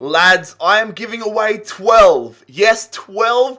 Lads, I am giving away 12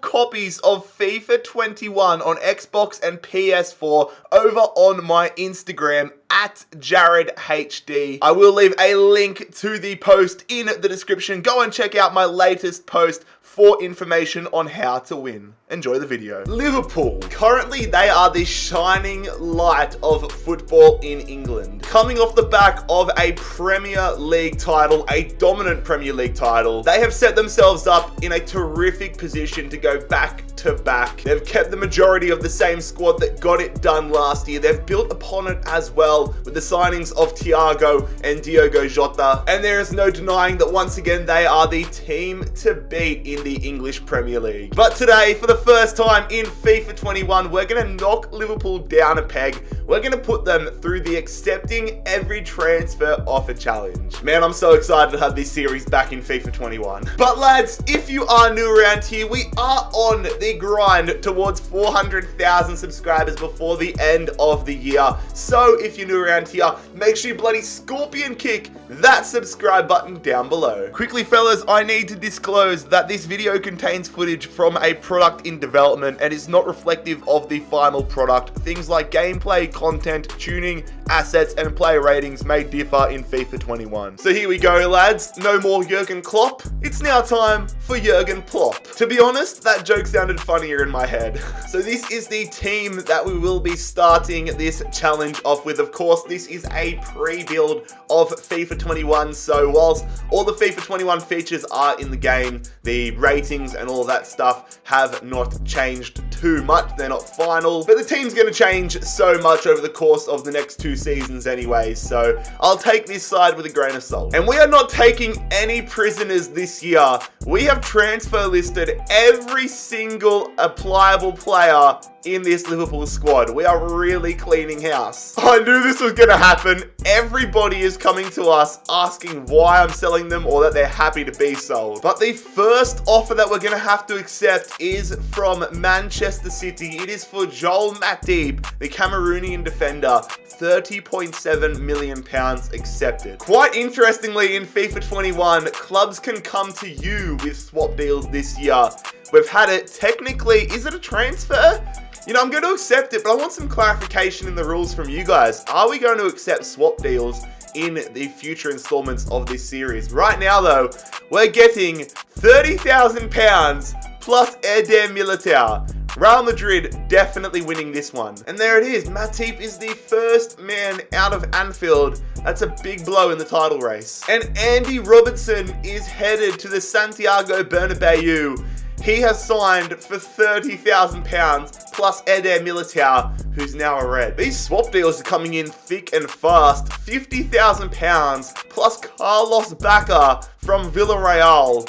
copies of FIFA 21 on Xbox and PS4 over on my Instagram at JaredHD. I will leave a link to the post in the description. Go and check out my latest post for information on how to win. Enjoy the video. Liverpool. Currently, they are the shining light of football in England. Coming off the back of a Premier League title, a dominant Premier League title, they have set themselves up in a terrific position to go back to back. They've kept the majority of the same squad that got it done last year. They've built upon it as well with the signings of Thiago and Diogo Jota. And there is no denying that once again, they are the team to beat in the English Premier League. But today, for the first time in FIFA 21, we're going to knock Liverpool down a peg. We're going to put them through the accepting every transfer offer challenge. Man, I'm so excited to have this series back in FIFA 21. But lads, if you are new around here, we are on the grind towards 400,000 subscribers before the end of the year. So if you're new around here, make sure you bloody scorpion kick that subscribe button down below. Quickly fellas, I need to disclose that this video contains footage from a product in development and is not reflective of the final product. Things like gameplay, content, tuning, assets, and player ratings may differ in FIFA 21. So here we go lads, no more Jurgen Klopp. It's now time for Jurgen Plop. To be honest, that joke sounded funnier in my head. So this is the team that we will be starting this challenge off with. Of course, this is a pre-build of FIFA 21, so whilst all the FIFA 21 features are in the game, the ratings and all that stuff have not changed too much. They're not final, but the team's going to change so much over the course of the next 2 seasons anyway, so I'll take this side with a grain of salt. And we are not taking any prisoners this year. We have transfer listed every single applicable player in this Liverpool squad. We are really cleaning house. I knew this was going to happen. Everybody is coming to us asking why I'm selling them or that they're happy to be sold. But the first offer that we're going to have to accept is from Manchester City. It is for Joel Matip, the Cameroonian defender. £30.7 million accepted. Quite interestingly, in FIFA 21, clubs can come to you with swap deals this year. We've had it. Technically, is it a transfer? You know, I'm going to accept it, but I want some clarification in the rules from you guys. Are we going to accept swap deals in the future installments of this series? Right now, though, we're getting £30,000 plus Eder Militao. Real Madrid definitely winning this one. And there it is. Matip is the first man out of Anfield. That's a big blow in the title race. And Andy Robertson is headed to the Santiago Bernabeu. He has signed for £30,000 plus Eder Militao, who's now a red. These swap deals are coming in thick and fast. £50,000 plus Carlos Bacca from Villarreal.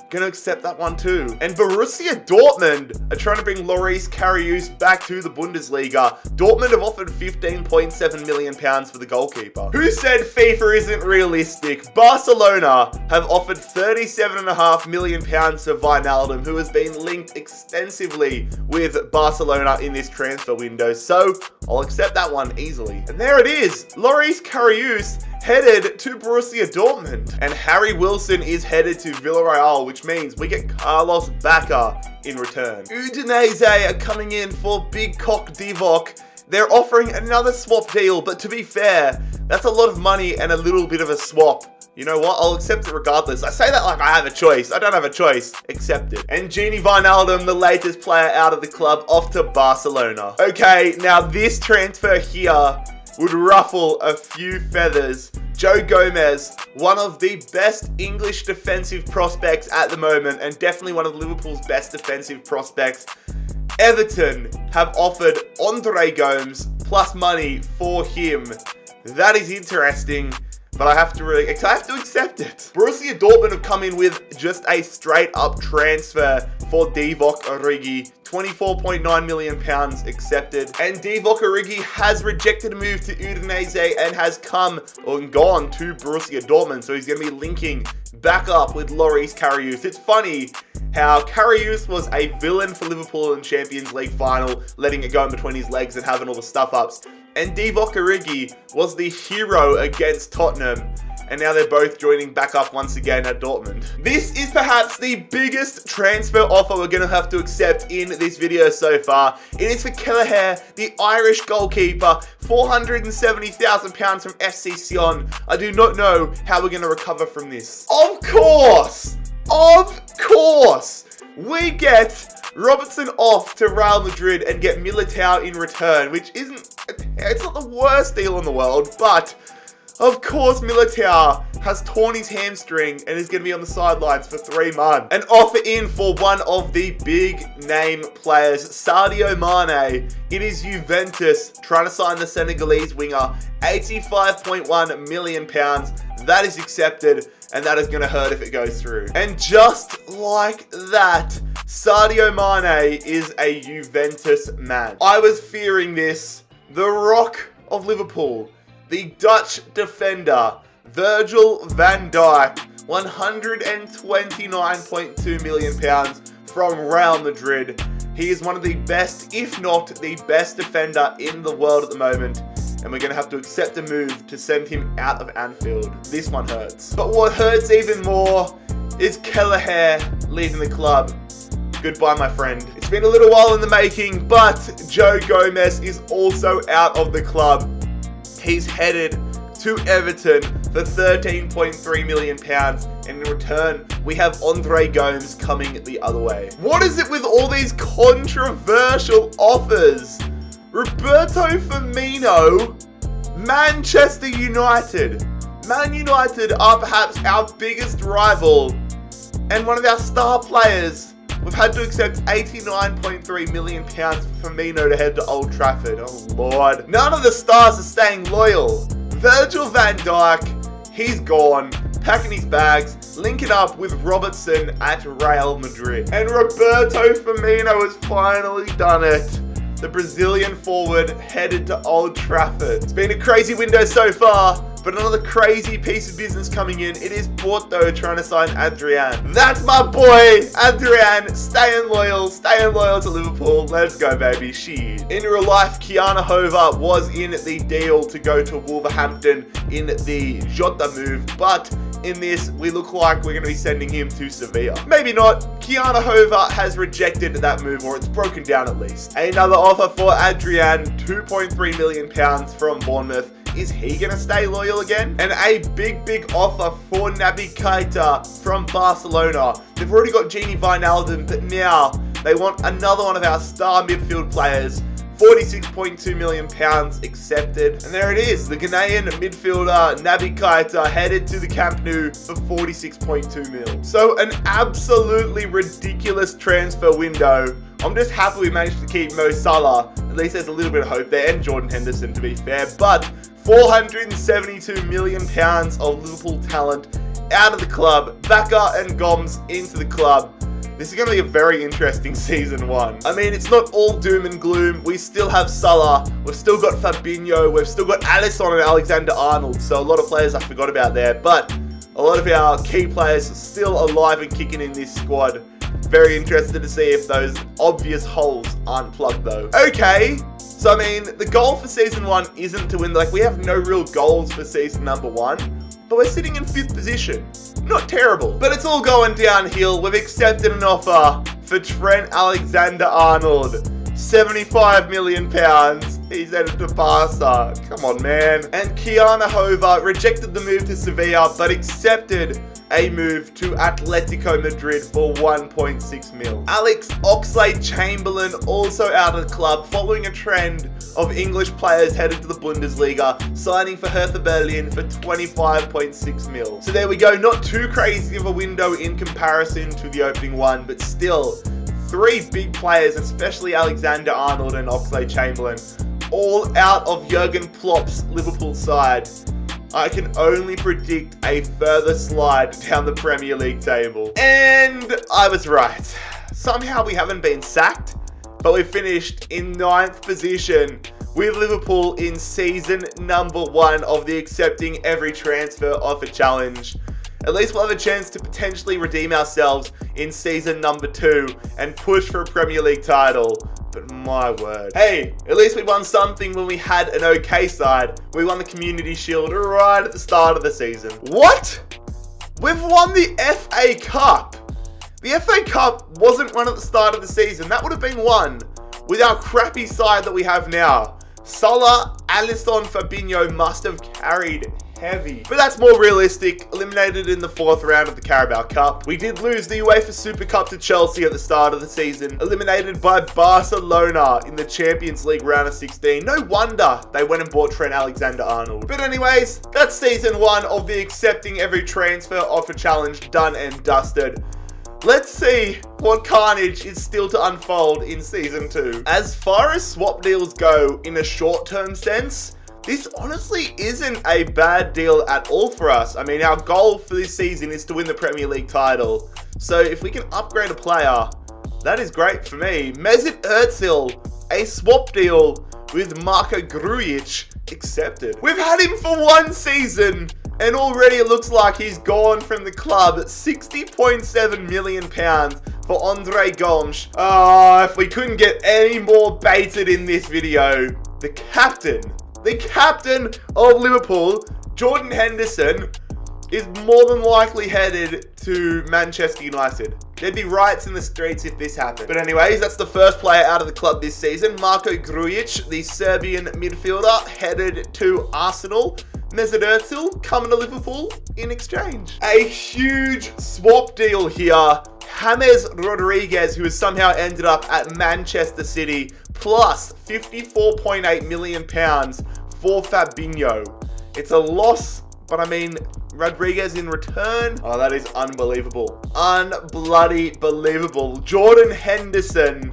Gonna accept that one too. And Borussia Dortmund are trying to bring Loris Karius back to the Bundesliga. Dortmund have offered £15.7 million for the goalkeeper. Who said FIFA isn't realistic? Barcelona have offered £37.5 million for Wijnaldum, who has been linked extensively with Barcelona in this transfer window. So I'll accept that one easily. And there it is. Loris Karius headed to Borussia Dortmund. And Harry Wilson is headed to Villarreal, which means we get Carlos Bacca in return. Udinese are coming in for Big Cock Divock. They're offering another swap deal, but to be fair, that's a lot of money and a little bit of a swap. You know what? I'll accept it regardless. I say that like I have a choice. I don't have a choice. Accept it. And Gini Wijnaldum, the latest player out of the club, off to Barcelona. Okay, now this transfer here would ruffle a few feathers. Joe Gomez, one of the best English defensive prospects at the moment, and definitely one of Liverpool's best defensive prospects. Everton have offered Andre Gomes plus money for him. That is interesting, but I have to accept it. Borussia Dortmund have come in with just a straight up transfer for Divock Origi. £24.9 million accepted. And Divock Origi has rejected a move to Udinese and has come and gone to Borussia Dortmund. So he's going to be linking back up with Loris Karius. It's funny how Karius was a villain for Liverpool in Champions League final, letting it go in between his legs and having all the stuff-ups. And Divock Origi was the hero against Tottenham. And now they're both joining back up once again at Dortmund. This is perhaps the biggest transfer offer we're going to have to accept in this video so far. It is for Kelleher, the Irish goalkeeper, £470,000 from FC Sion. I do not know how we're going to recover from this. Of course, we get Robertson off to Real Madrid and get Militao in return, which it's not the worst deal in the world, but of course, Militao has torn his hamstring and is going to be on the sidelines for 3 months. An offer in for one of the big name players, Sadio Mane. It is Juventus trying to sign the Senegalese winger, £85.1 million. That is accepted, and that is going to hurt if it goes through. And just like that, Sadio Mane is a Juventus man. I was fearing this. The Rock of Liverpool, the Dutch defender, Virgil van Dijk, £129.2 million from Real Madrid. He is one of the best, if not the best defender in the world at the moment. And we're going to have to accept a move to send him out of Anfield. This one hurts. But what hurts even more is Kelleher leaving the club. Goodbye, my friend. It's been a little while in the making, but Joe Gomez is also out of the club. He's headed to Everton for £13.3 million. And in return, we have Andre Gomes coming the other way. What is it with all these controversial offers? Roberto Firmino, Manchester United. Man United are perhaps our biggest rival and one of our star players. We've had to accept £89.3 million for Firmino to head to Old Trafford. Oh, Lord. None of the stars are staying loyal. Virgil van Dijk, he's gone, packing his bags, linking up with Robertson at Real Madrid. And Roberto Firmino has finally done it. The Brazilian forward headed to Old Trafford. It's been a crazy window so far, but another crazy piece of business coming in. It is Porto trying to sign Adrian. That's my boy, Adrian. Staying loyal to Liverpool. Let's go, baby. Shit. In real life, Kiana Hova was in the deal to go to Wolverhampton in the Jota move, but in this, we look like we're going to be sending him to Sevilla. Maybe not. Kiana Hova has rejected that move, or it's broken down at least. Another offer for Adrian, £2.3 million from Bournemouth. Is he going to stay loyal again? And a big offer for Naby Keita from Barcelona. They've already got Gini Wijnaldum, but now they want another one of our star midfield players. £46.2 million accepted. And there it is. The Ghanaian midfielder Naby Keita headed to the Camp Nou for £46.2 million. So an absolutely ridiculous transfer window. I'm just happy we managed to keep Mo Salah. At least there's a little bit of hope there. And Jordan Henderson, to be fair. But £472 million of Liverpool talent out of the club. Baka and Gomes into the club. This is going to be a very interesting season 1. I mean, it's not all doom and gloom. We still have Salah. We've still got Fabinho. We've still got Alisson and Alexander-Arnold. So a lot of players I forgot about there. But a lot of our key players are still alive and kicking in this squad. Very interested to see if those obvious holes aren't plugged though. Okay. So, I mean, the goal for season 1 isn't to win. Like, we have no real goals for season number 1. But we're sitting in 5th position. Not terrible. But it's all going downhill. We've accepted an offer for Trent Alexander-Arnold. £75 million. He's headed to Barca. Come on, man. And Kiana Hova rejected the move to Sevilla, but accepted a move to Atletico Madrid for £1.6 million. Alex Oxlade-Chamberlain also out of the club, following a trend of English players headed to the Bundesliga, signing for Hertha Berlin for £25.6 million. So there we go, not too crazy of a window in comparison to the opening one, but still, 3 big players, especially Alexander-Arnold and Oxlade-Chamberlain, all out of Jurgen Klopp's Liverpool side. I can only predict a further slide down the Premier League table. And I was right. Somehow we haven't been sacked, but we finished in 9th position with Liverpool in season number 1 of the accepting every transfer offer challenge. at least we'll have a chance to potentially redeem ourselves in season number 2 and push for a Premier League title. But my word. Hey, at least we won something when we had an okay side. We won the Community Shield right at the start of the season. What? We've won the FA Cup. The FA Cup wasn't won at the start of the season. That would have been won with our crappy side that we have now. Salah, Alisson, Fabinho must have carried heavy. But that's more realistic. Eliminated in the 4th round of the Carabao Cup. We did lose the UEFA Super Cup to Chelsea at the start of the season. Eliminated by Barcelona in the Champions League round of 16. No wonder they went and bought Trent Alexander-Arnold. But anyways, that's season 1 of the accepting every transfer offer challenge done and dusted. Let's see what carnage is still to unfold in season 2. As far as swap deals go in a short-term sense, this honestly isn't a bad deal at all for us. I mean, our goal for this season is to win the Premier League title. So if we can upgrade a player, that is great for me. Mesut Özil, a swap deal with Marko Grujic, accepted. We've had him for 1 season, and already it looks like he's gone from the club. £60.7 million for Andre Gomes. If we couldn't get any more baited in this video, the captain of Liverpool, Jordan Henderson, is more than likely headed to Manchester United. There'd be riots in the streets if this happened. But anyways, that's the first player out of the club this season. Marko Grujic, the Serbian midfielder, headed to Arsenal. Mesut Özil coming to Liverpool in exchange. A huge swap deal here. James Rodriguez, who has somehow ended up at Manchester City, plus £54.8 million for Fabinho. It's a loss, but I mean, Rodriguez in return. Oh, that is unbelievable. Unbelievable. Jordan Henderson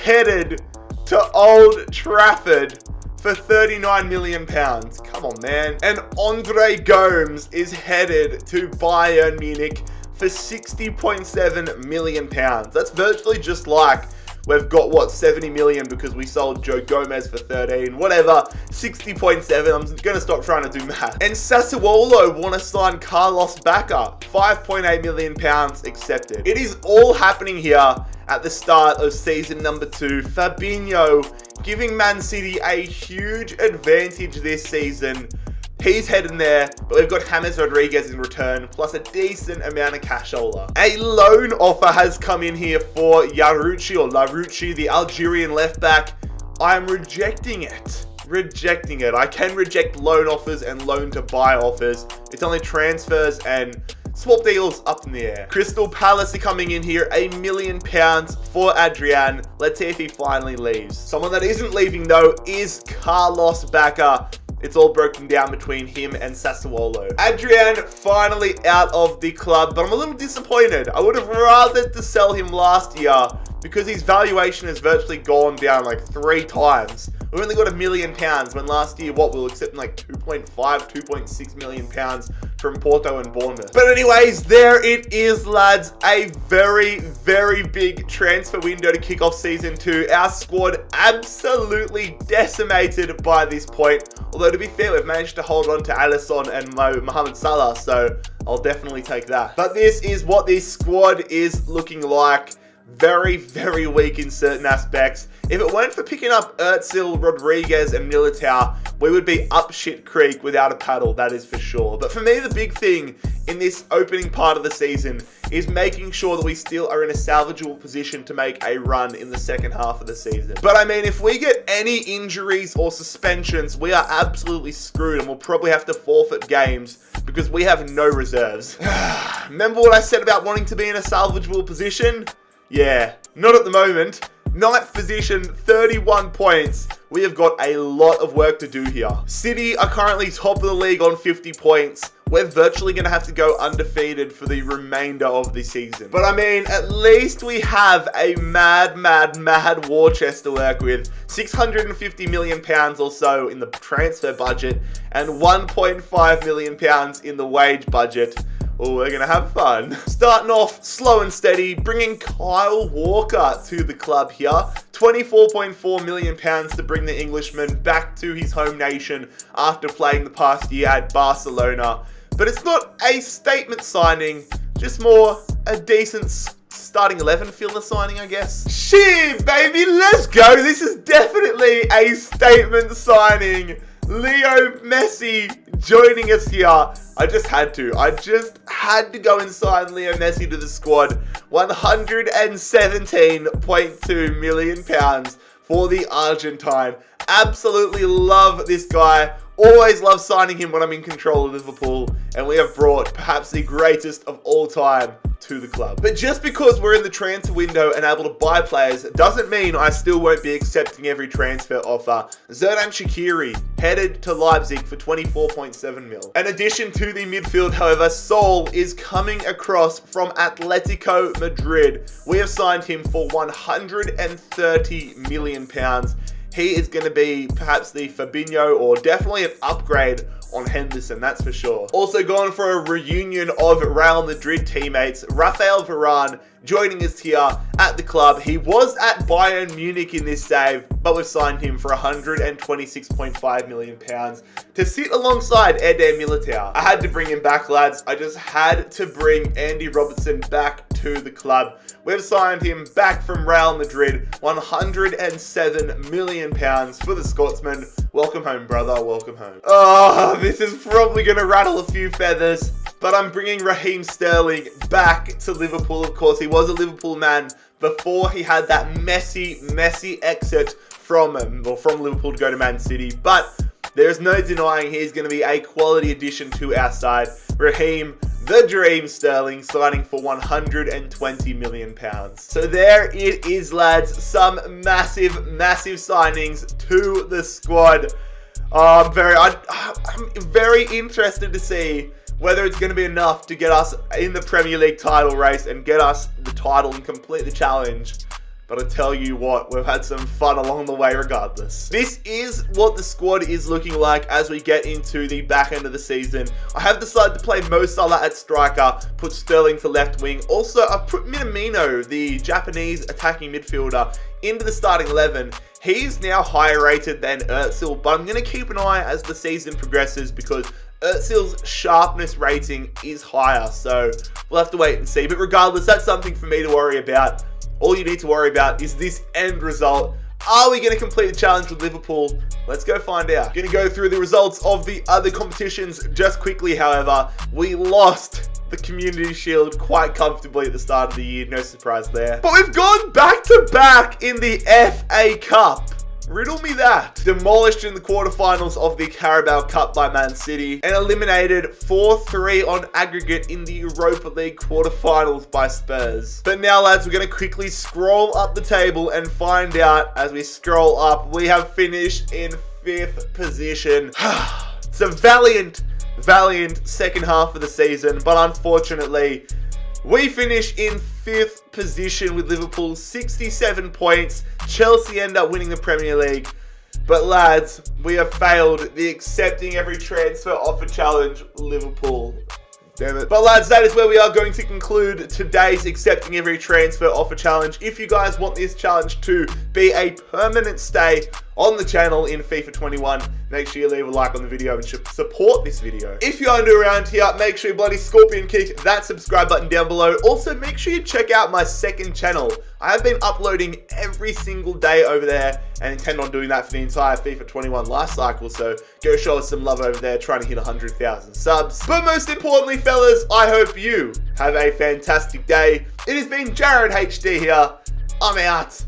headed to Old Trafford for £39 million. Come on, man. And Andre Gomes is headed to Bayern Munich for £60.7 million. That's virtually just like we've got, what, 70 million because we sold Joe Gomez for 13, whatever, 60.7. I'm going to stop trying to do math. And Sassuolo want to sign Carlos Bacca, £5.8 million accepted. It is all happening here at the start of season number 2. Fabinho giving Man City a huge advantage this season. He's heading there, but we've got James Rodriguez in return, plus a decent amount of cashola. A loan offer has come in here for Larouci, the Algerian left back. I am rejecting it. I can reject loan offers and loan to buy offers. It's only transfers and swap deals up in the air. Crystal Palace are coming in here, £1 million for Adrian. Let's see if he finally leaves. Someone that isn't leaving though is Carlos Bacca. It's all broken down between him and Sassuolo. Adrian finally out of the club, but I'm a little disappointed. I would have rather to sell him last year because his valuation has virtually gone down like 3 times. We only got £1 million when last year, we were accepting like 2.6 million pounds from Porto and Bournemouth. But anyways, there it is, lads. A very, very big transfer window to kick off season 2. Our squad absolutely decimated by this point. Although to be fair, we've managed to hold on to Alisson and Mohamed Salah, so I'll definitely take that. But this is what this squad is looking like. Very, very weak in certain aspects. If it weren't for picking up Özil, Rodriguez, and Militao, we would be up shit creek without a paddle, that is for sure. But for me, the big thing in this opening part of the season is making sure that we still are in a salvageable position to make a run in the second half of the season. But I mean, if we get any injuries or suspensions, we are absolutely screwed and we'll probably have to forfeit games because we have no reserves. Remember what I said about wanting to be in a salvageable position? Yeah, not at the moment. 9th position, 31 points. We have got a lot of work to do here. City are currently top of the league on 50 points. We're virtually going to have to go undefeated for the remainder of the season. But I mean, at least we have a mad war chest to work with. £650 million or so in the transfer budget and £1.5 million in the wage budget. Oh, we're going to have fun. Starting off slow and steady, bringing Kyle Walker to the club here. £24.4 million to bring the Englishman back to his home nation after playing the past year at Barcelona. but it's not a statement signing, just more a decent starting 11 filler signing, I guess. Shit, baby, let's go. This is definitely a statement signing. Leo Messi joining us here. I just had to go and sign Leo Messi to the squad. £117.2 million for the Argentine. Absolutely love this guy. Always love signing him when I'm in control of Liverpool. And we have brought perhaps the greatest of all time to the club. But just because we're in the transfer window and able to buy players doesn't mean I still won't be accepting every transfer offer. Xherdan Shaqiri headed to Leipzig for 24.7 mil. In addition to the midfield, however, Sol is coming across from Atletico Madrid. We have signed him for £130 million. He is going to be perhaps the Fabinho, or definitely an upgrade on Henderson, that's for sure. Also gone for a reunion of Real Madrid teammates. Rafael Varane joining us here at the club. He was at Bayern Munich in this save, but we've signed him for £126.5 million to sit alongside Eder Militao. I had to bring him back, lads. I just had to bring Andy Robertson back to the club. We've signed him back from Real Madrid, £107 million for the Scotsman. Welcome home, brother. Welcome home. Oh, this is probably going to rattle a few feathers, but I'm bringing Raheem Sterling back to Liverpool. Of course, he was a Liverpool man before he had that messy exit from Liverpool to go to Man City. But there's no denying he's going to be a quality addition to our side. Raheem, the dream Sterling, signing for £120 million. So there it is, lads. Some massive signings to the squad. I'm very interested to see whether it's going to be enough to get us in the Premier League title race and get us the title and complete the challenge. But I tell you what, we've had some fun along the way regardless. This is what the squad is looking like as we get into the back end of the season. I have decided to play Mo Salah at striker, put Sterling to left wing. Also, I've put Minamino, the Japanese attacking midfielder, into the starting 11. He's now higher rated than Özil, but I'm going to keep an eye as the season progresses because Özil's sharpness rating is higher. So we'll have to wait and see. But regardless, that's something for me to worry about. All you need to worry about is this end result. Are we going to complete the challenge with Liverpool? Let's go find out. Going to go through the results of the other competitions just quickly, however. We lost the Community Shield quite comfortably at the start of the year. No surprise there. But we've gone back to back in the FA Cup. Riddle me that. Demolished in the quarterfinals of the Carabao Cup by Man City and eliminated 4-3 on aggregate in the Europa League quarterfinals by Spurs. But now, lads, we're going to quickly scroll up the table and find out as we scroll up. We have finished in 5th position. It's a valiant second half of the season, but unfortunately, we finish in 5th position with Liverpool, 67 points. Chelsea end up winning the Premier League. But lads, we have failed the accepting every transfer offer challenge, Liverpool. Damn it. But lads, that is where we are going to conclude today's accepting every transfer offer challenge. If you guys want this challenge to be a permanent stay on the channel in FIFA 21, make sure you leave a like on the video and support this video. If you are new around here, make sure you bloody scorpion kick that subscribe button down below. Also, make sure you check out my second channel. I have been uploading every single day over there and intend on doing that for the entire FIFA 21 life cycle. So go show us some love over there, trying to hit 100,000 subs. But most importantly, fellas, I hope you have a fantastic day. It has been Jared HD here. I'm out.